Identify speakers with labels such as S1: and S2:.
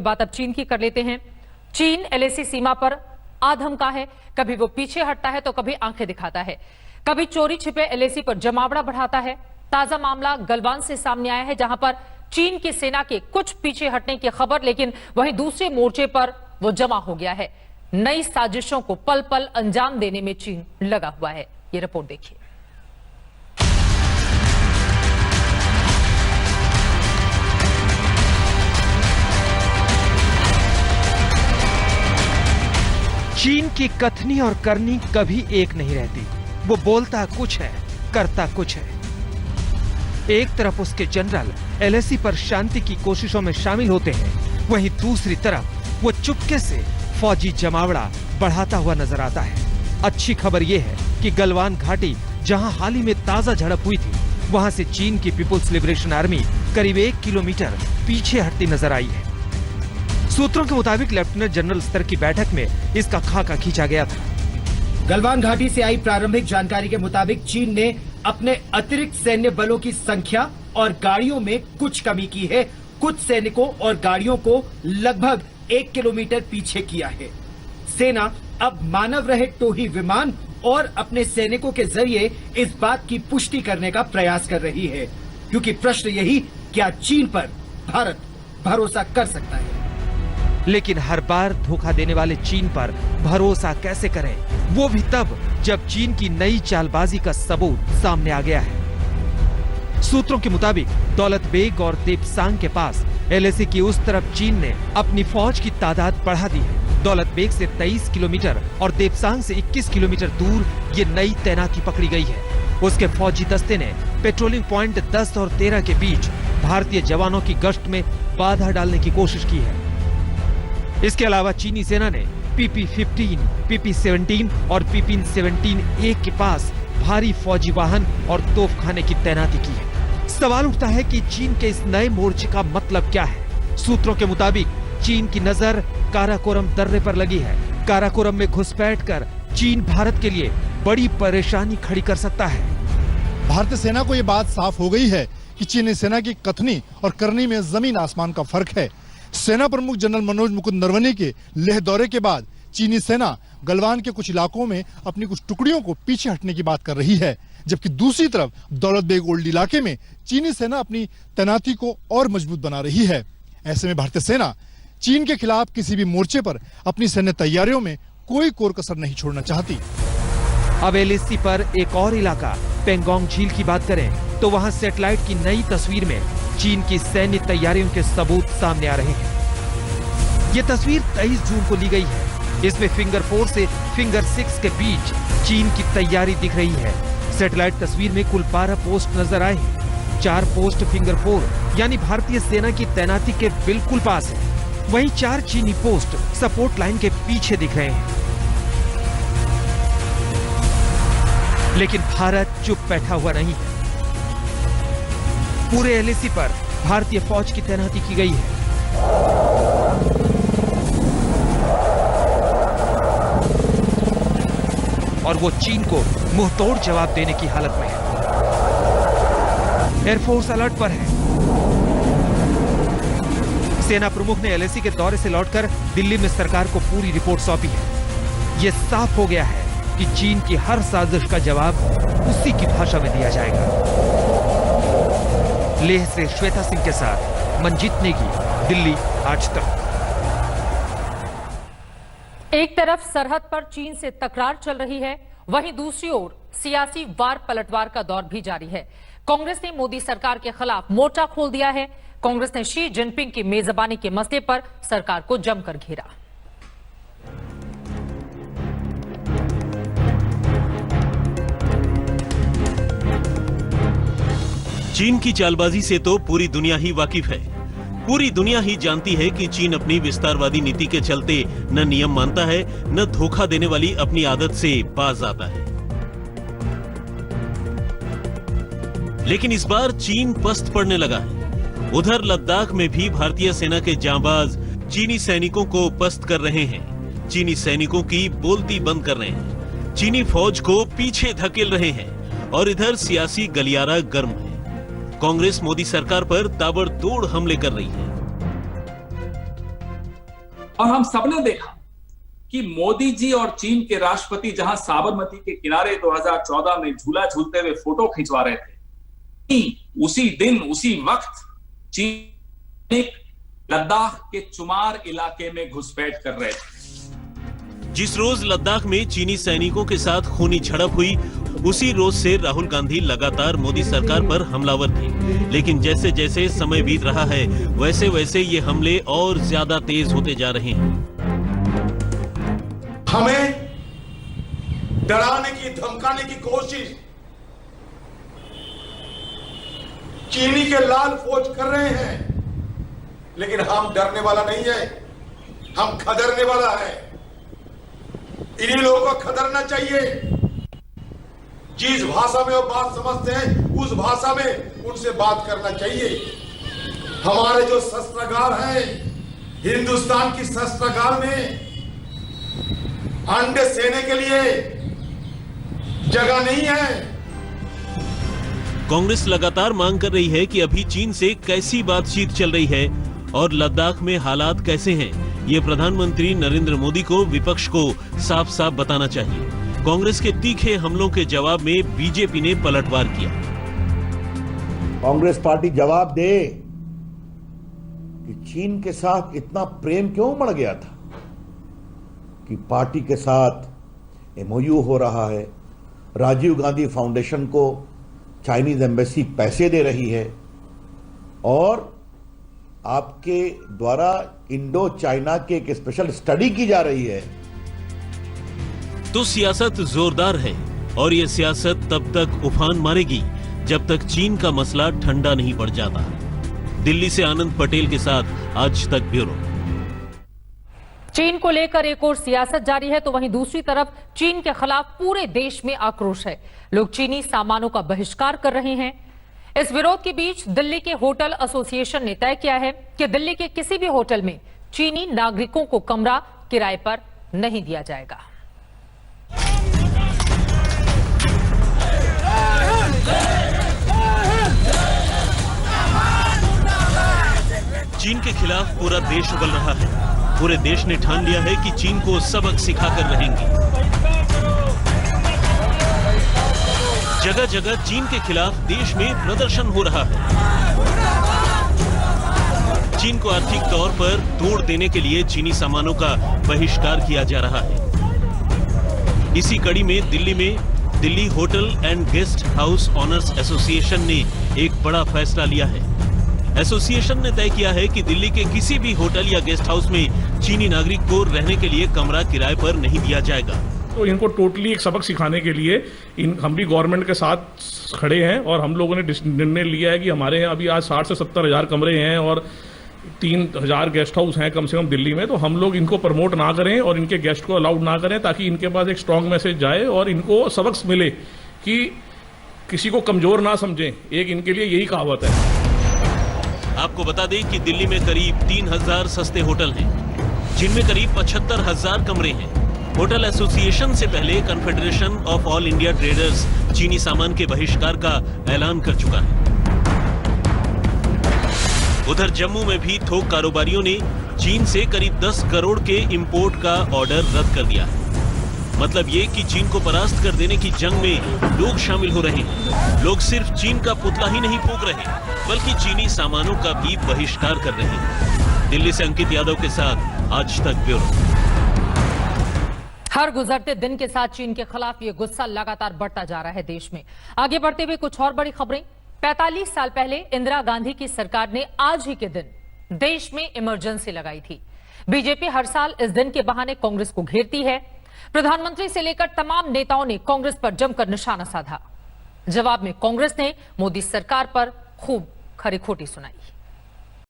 S1: बात अब चीन की कर लेते हैं। चीन एलएसी सीमा पर आधमका है, कभी वो पीछे हटता है तो कभी आंखें दिखाता है, कभी चोरी छिपे एलएसी पर जमावड़ा बढ़ाता है। ताजा मामला गलवान से सामने आया है, जहां पर चीन की सेना के कुछ पीछे हटने की खबर, लेकिन वहीं दूसरे मोर्चे पर वो जमा हो गया है। नई साजिशों को पल पल अंजाम देने में चीन लगा हुआ है। ये रिपोर्ट देखिए।
S2: चीन की कथनी और करनी कभी एक नहीं रहती। वो बोलता कुछ है, करता कुछ है। एक तरफ उसके जनरल एलएसी पर शांति की कोशिशों में शामिल होते हैं, वहीं दूसरी तरफ वो चुपके से फौजी जमावड़ा बढ़ाता हुआ नजर आता है। अच्छी खबर यह है कि गलवान घाटी, जहां हाल ही में ताजा झड़प हुई थी, वहां से चीन की पीपुल्स लिबरेशन आर्मी करीब 1 किलोमीटर पीछे हटती नजर आई है। सूत्रों के मुताबिक लेफ्टिनेंट जनरल स्तर की बैठक में इसका खाका खींचा गया था।
S3: गलवान घाटी से आई प्रारंभिक जानकारी के मुताबिक चीन ने अपने अतिरिक्त सैन्य बलों की संख्या और गाड़ियों में कुछ कमी की है। कुछ सैनिकों और गाड़ियों को लगभग 1 किलोमीटर पीछे किया है। सेना अब मानव रहित टोही विमान और अपने सैनिकों के जरिए इस बात की पुष्टि करने का प्रयास कर रही है, क्योंकि प्रश्न यही, क्या चीन पर भारत भरोसा कर सकता है?
S2: लेकिन हर बार धोखा देने वाले चीन पर भरोसा कैसे करें, वो भी तब जब चीन की नई चालबाजी का सबूत सामने आ गया है। सूत्रों के मुताबिक दौलत बेग और देपसांग के पास एलएसी की उस तरफ चीन ने अपनी फौज की तादाद बढ़ा दी है। दौलत बेग से 23 किलोमीटर और देपसांग से 21 किलोमीटर दूर ये नई तैनाती पकड़ी गई है। उसके फौजी दस्ते ने पेट्रोलिंग पॉइंट 10 और 13 के बीच भारतीय जवानों की गश्त में बाधा डालने की कोशिश की है। इसके अलावा चीनी सेना ने PP-15, PP-17 और PP-17A के पास भारी फौजी वाहन और तोपखाने की तैनाती की है। सवाल उठता है कि चीन के इस नए मोर्चे का मतलब क्या है। सूत्रों के मुताबिक चीन की नजर काराकोरम दर्रे पर लगी है। काराकोरम में घुसपैठ कर चीन भारत के लिए बड़ी परेशानी खड़ी कर सकता है।
S4: भारतीय सेना को ये बात साफ हो गई है कि चीनी सेना की कथनी और करनी में जमीन आसमान का फर्क है। सेना प्रमुख जनरल मनोज मुकुंद नरवणे के लेह दौरे के बाद चीनी सेना गलवान के कुछ इलाकों में अपनी कुछ टुकड़ियों को पीछे हटने की बात कर रही है, जबकि दूसरी तरफ दौलत बेग ओल्ड इलाके में चीनी सेना अपनी तैनाती को और मजबूत बना रही है। ऐसे में भारतीय सेना चीन के खिलाफ किसी भी मोर्चे पर अपनी सैन्य तैयारियों में कोई कोर कसर नहीं छोड़ना चाहती।
S2: अब एलएसी पर एक और इलाका पेंगोंग झील की बात करें तो वहां सैटेलाइट की नई तस्वीर में चीन की सैन्य तैयारियों के सबूत सामने आ रहे हैं। ये तस्वीर 23 जून को ली गई है। इसमें फिंगर 4 से फिंगर 6 के बीच चीन की तैयारी दिख रही है। सैटेलाइट तस्वीर में कुल 12 पोस्ट नजर आए हैं। 4 पोस्ट फिंगर 4 यानी भारतीय सेना की तैनाती के बिल्कुल पास है। वहीं 4 चीनी पोस्ट सपोर्ट लाइन के पीछे दिख रहे हैं। लेकिन भारत चुप बैठा हुआ नहीं है। पूरे एलएसी पर भारतीय फौज की तैनाती की गई है। और वो चीन को मुंहतोड़ जवाब देने की हालत में है। एयरफोर्स अलर्ट पर है। सेना प्रमुख ने एलएसी के दौरे से लौटकर दिल्ली में सरकार को पूरी रिपोर्ट सौंपी है। यह साफ हो गया है कि चीन की हर साजिश का जवाब उसी की भाषा में दिया जाएगा। लेह से श्वेता सिंह के साथ मंजीत नेगी, दिल्ली आज तक।
S1: एक तरफ सरहद पर चीन से तकरार चल रही है, वहीं दूसरी ओर सियासी वार पलटवार का दौर भी जारी है। कांग्रेस ने मोदी सरकार के खिलाफ मोर्चा खोल दिया है। कांग्रेस ने शी जिनपिंग की मेजबानी के मसले पर सरकार को जमकर घेरा।
S5: चीन की चालबाजी से तो पूरी दुनिया ही वाकिफ है। पूरी दुनिया ही जानती है कि चीन अपनी विस्तारवादी नीति के चलते न नियम मानता है, न धोखा देने वाली अपनी आदत से बाज आता है। लेकिन इस बार चीन पस्त पड़ने लगा है। उधर लद्दाख में भी भारतीय सेना के जांबाज चीनी सैनिकों को पस्त कर रहे हैं। चीनी सैनिकों की बोलती बंद कर रहे हैं। चीनी फौज को पीछे धकेल रहे हैं। और इधर सियासी गलियारा गर्म है। कांग्रेस मोदी सरकार पर ताबड़तोड़ हमले कर रही है।
S6: और हम सबने देखा कि मोदी जी और चीन के राष्ट्रपति जहां साबरमती के किनारे 2014 में झूला झूलते हुए फोटो खिंचवा रहे थे, उसी दिन उसी वक्त चीन लद्दाख के चुमार इलाके में घुसपैठ कर रहे थे।
S5: जिस रोज लद्दाख में चीनी सैनिकों के साथ खूनी झड़प हुई, उसी रोज से राहुल गांधी लगातार मोदी सरकार पर हमलावर थे। लेकिन जैसे जैसे समय बीत रहा है, वैसे वैसे ये हमले और ज्यादा तेज होते जा रहे हैं।
S7: हमें डराने की, धमकाने की कोशिश चीनी के लाल फौज कर रहे हैं, लेकिन हम डरने वाला नहीं है, हम खदरने वाला है। इन्हीं लोगों को खदरना चाहिए। जिस भाषा में वो बात समझते हैं, उस भाषा में उनसे बात करना चाहिए। हमारे जो शस्त्रागार हैं, हिंदुस्तान की शस्त्रागार में अंडे सेने के लिए जगह नहीं है।
S5: कांग्रेस लगातार मांग कर रही है कि अभी चीन से कैसी बातचीत चल रही है और लद्दाख में हालात कैसे हैं, ये प्रधानमंत्री नरेंद्र मोदी को विपक्ष को साफ साफ बताना चाहिए। कांग्रेस के तीखे हमलों के जवाब में बीजेपी ने पलटवार किया।
S8: कांग्रेस पार्टी जवाब दे कि चीन के साथ इतना प्रेम क्यों बढ़ गया था कि पार्टी के साथ एमओयू हो रहा है, राजीव गांधी फाउंडेशन को चाइनीज एम्बेसी पैसे दे रही है और आपके द्वारा इंडो चाइना की एक स्पेशल स्टडी की जा रही है।
S5: तो सियासत जोरदार है और ये सियासत तब तक उफान मारेगी जब तक चीन का मसला ठंडा नहीं पड़ जाता। दिल्ली से आनंद पटेल के साथ आज तक ब्यूरो।
S1: चीन को लेकर एक और सियासत जारी है तो वहीं दूसरी तरफ चीन के खिलाफ पूरे देश में आक्रोश है। लोग चीनी सामानों का बहिष्कार कर रहे हैं। इस विरोध के बीच दिल्ली के होटल एसोसिएशन ने तय किया है कि दिल्ली के किसी भी होटल में चीनी नागरिकों को कमरा किराए पर नहीं दिया जाएगा।
S5: चीन के खिलाफ पूरा देश उबल रहा है। पूरे देश ने ठान लिया है कि चीन को सबक सिखाकर रहेंगे। जगह जगह चीन के खिलाफ देश में प्रदर्शन हो रहा है। चीन को आर्थिक तौर पर तोड़ देने के लिए चीनी सामानों का बहिष्कार किया जा रहा है। इसी कड़ी में Delhi hotel and guest house owners association ने एक बड़ा फैसला लिया है। एसोसिएशन ने तय किया है कि दिल्ली के किसी भी होटल या गेस्ट हाउस में चीनी नागरिक को रहने के लिए कमरा किराए पर नहीं दिया जाएगा।
S9: तो इनको टोटली एक सबक सिखाने के लिए हम भी गवर्नमेंट के साथ खड़े हैं और हम लोगों ने निर्णय लिया है कि हमारे यहाँ अभी आज 60 से 70 हजार कमरे हैं और 3000 गेस्ट हाउस हैं कम से कम दिल्ली में। तो हम लोग इनको प्रमोट ना करें और इनके गेस्ट को अलाउड ना करें ताकि इनके पास एक स्ट्रांग मैसेज जाए और इनको सबक मिले कि किसी को कमजोर ना समझें। एक इनके लिए यही कहावत है।
S5: आपको बता दें कि दिल्ली में करीब 3000 सस्ते होटल हैं, जिनमें करीब 75,000 कमरे हैं। होटल एसोसिएशन से पहले confederation of all India traders चीनी सामान के बहिष्कार का ऐलान कर चुका है। उधर जम्मू में भी थोक कारोबारियों ने चीन से करीब 10 करोड़ के इंपोर्ट का ऑर्डर रद्द कर दिया है। मतलब ये कि चीन को परास्त कर देने की जंग में लोग शामिल हो रहे हैं। लोग सिर्फ चीन का पुतला ही नहीं फूंक रहे, बल्कि चीनी सामानों का भी बहिष्कार कर रहे हैं। दिल्ली से अंकित यादव के साथ आज तक ब्यूरो।
S1: हर गुजरते दिन के साथ चीन के खिलाफ ये गुस्सा लगातार बढ़ता जा रहा है देश में। आगे बढ़ते हुए कुछ और बड़ी खबरें। 45 साल पहले इंदिरा गांधी की सरकार ने आज ही के दिन देश में इमरजेंसी लगाई थी। बीजेपी हर साल इस दिन के बहाने कांग्रेस को घेरती है। प्रधानमंत्री से लेकर तमाम नेताओं ने कांग्रेस पर जमकर निशाना साधा। जवाब में कांग्रेस ने मोदी सरकार पर खूब खरी खोटी सुनाई।